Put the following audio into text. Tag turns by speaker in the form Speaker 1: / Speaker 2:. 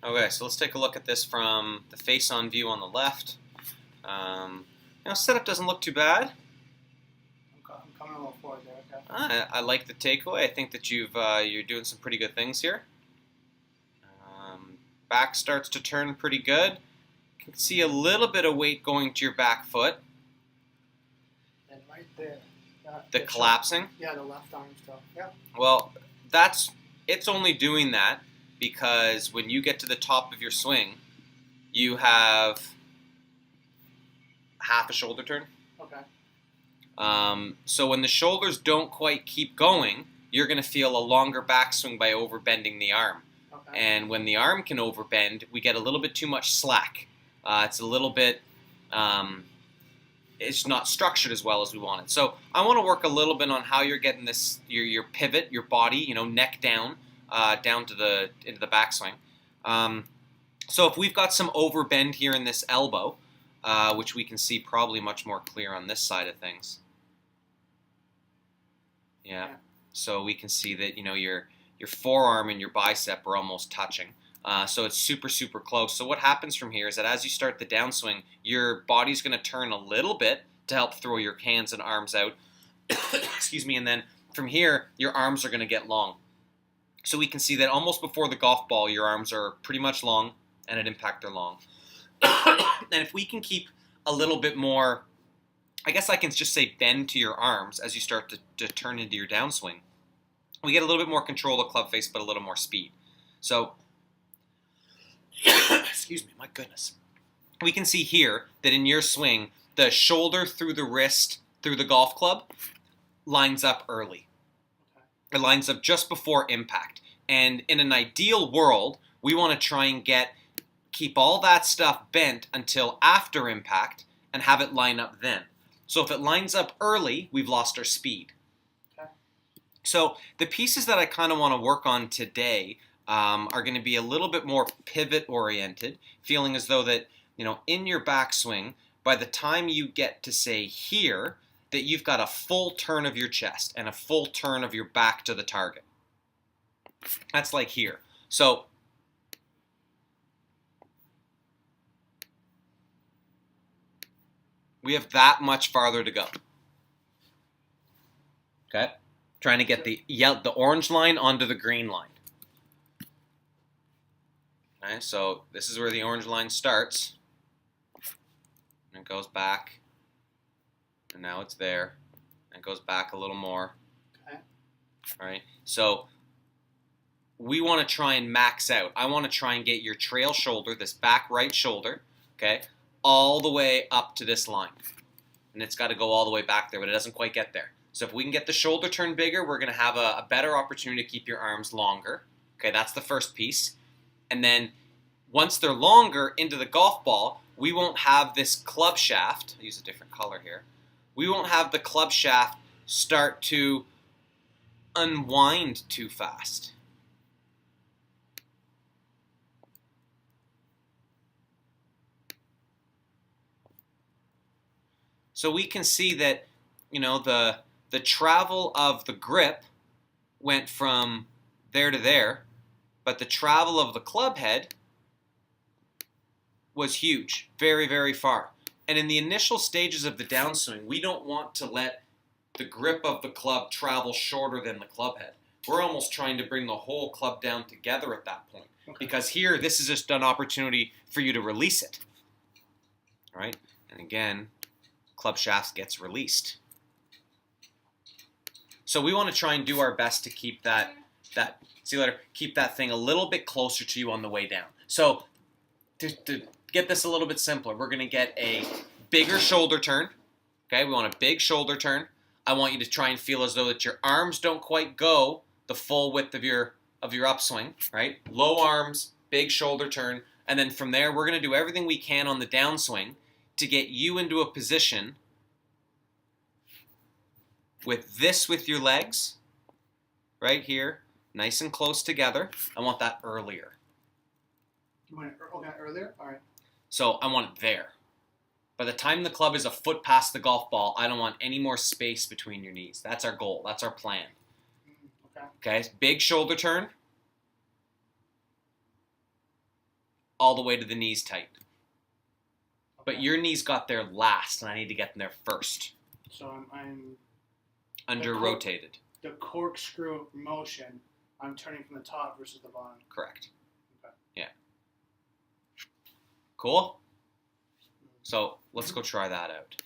Speaker 1: Okay, so let's take a look at this from the face-on view on the left. Setup doesn't look too bad.
Speaker 2: I'm coming a little forward there. Okay.
Speaker 1: I like the takeaway. I think that you're doing some pretty good things here. Back starts to turn pretty good. You can see a little bit of weight going to your back foot.
Speaker 2: And right there.
Speaker 1: The collapsing.
Speaker 2: Yeah, the left arm still. Yeah.
Speaker 1: Well, it's only doing that because when you get to the top of your swing, you have half a shoulder turn.
Speaker 2: Okay.
Speaker 1: So when the shoulders don't quite keep going, you're going to feel a longer backswing by overbending the arm.
Speaker 2: Okay.
Speaker 1: And when the arm can overbend, we get a little bit too much slack. It's a little bit, it's not structured as well as we want it. So I want to work a little bit on how you're getting this, your pivot, your body, neck down, down to into the backswing. So if we've got some overbend here in this elbow, which we can see probably much more clear on this side of things. Yeah. So we can see that your forearm and your bicep are almost touching. So it's super, super close. So what happens from here is that as you start the downswing, your body's going to turn a little bit to help throw your hands and arms out. Excuse me. And then from here, your arms are going to get long. So we can see that almost before the golf ball, your arms are pretty much long, and at impact they're long. And if we can keep a little bit more, I guess I can just say bend to your arms as you start to turn into your downswing, we get a little bit more control of the club face, but a little more speed. So, excuse me, my goodness. We can see here that in your swing, the shoulder through the wrist, through the golf club, lines up early. It lines up just before impact. And in an ideal world, we want to try and keep all that stuff bent until after impact and have it line up then. So if it lines up early, we've lost our speed.
Speaker 2: Okay.
Speaker 1: So the pieces that I kind of want to work on today are going to be a little bit more pivot oriented, feeling as though that, in your backswing, by the time you get to say here, that you've got a full turn of your chest and a full turn of your back to the target. That's like here. So we have that much farther to go. Okay? Trying to get the orange line onto the green line. Okay, so this is where the orange line starts. And it goes back. And now it's there. And it goes back a little more.
Speaker 2: Okay.
Speaker 1: All right? So we want to try and max out. I want to try and get your trail shoulder, this back right shoulder, okay, all the way up to this line. And it's got to go all the way back there, but it doesn't quite get there. So if we can get the shoulder turn bigger, we're going to have a better opportunity to keep your arms longer. Okay, that's the first piece. And then once they're longer into the golf ball, we won't have this club shaft. I'll use a different color here. We won't have the club shaft start to unwind too fast. So we can see that, the travel of the grip went from there to there, but the travel of the club head was huge, very, very far. And in the initial stages of the downswing, we don't want to let the grip of the club travel shorter than the club head. We're almost trying to bring the whole club down together at that point. Okay. Because here, this is just an opportunity for you to release it. All right? And again, club shaft gets released. So we want to try and do our best to keep see you later, keep that thing a little bit closer to you on the way down. So to get this a little bit simpler, we're going to get a bigger shoulder turn. Okay, we want a big shoulder turn. I want you to try and feel as though that your arms don't quite go the full width of your upswing, right? Low arms, big shoulder turn, and then from there, we're going to do everything we can on the downswing to get you into a position with your legs, right here, nice and close together. I want that earlier.
Speaker 2: You want it earlier? All right.
Speaker 1: So I want it there. By the time the club is a foot past the golf ball, I don't want any more space between your knees. That's our goal. That's our plan.
Speaker 2: Okay.
Speaker 1: Okay, big shoulder turn. all the way to the knees tight. But
Speaker 2: Okay.
Speaker 1: your knees got there last, and I need to get them there first.
Speaker 2: So I'm
Speaker 1: Under
Speaker 2: The
Speaker 1: rotated.
Speaker 2: the corkscrew motion. I'm turning from the top versus the bottom.
Speaker 1: Correct.
Speaker 2: Okay.
Speaker 1: Yeah. Cool? So let's go try that out.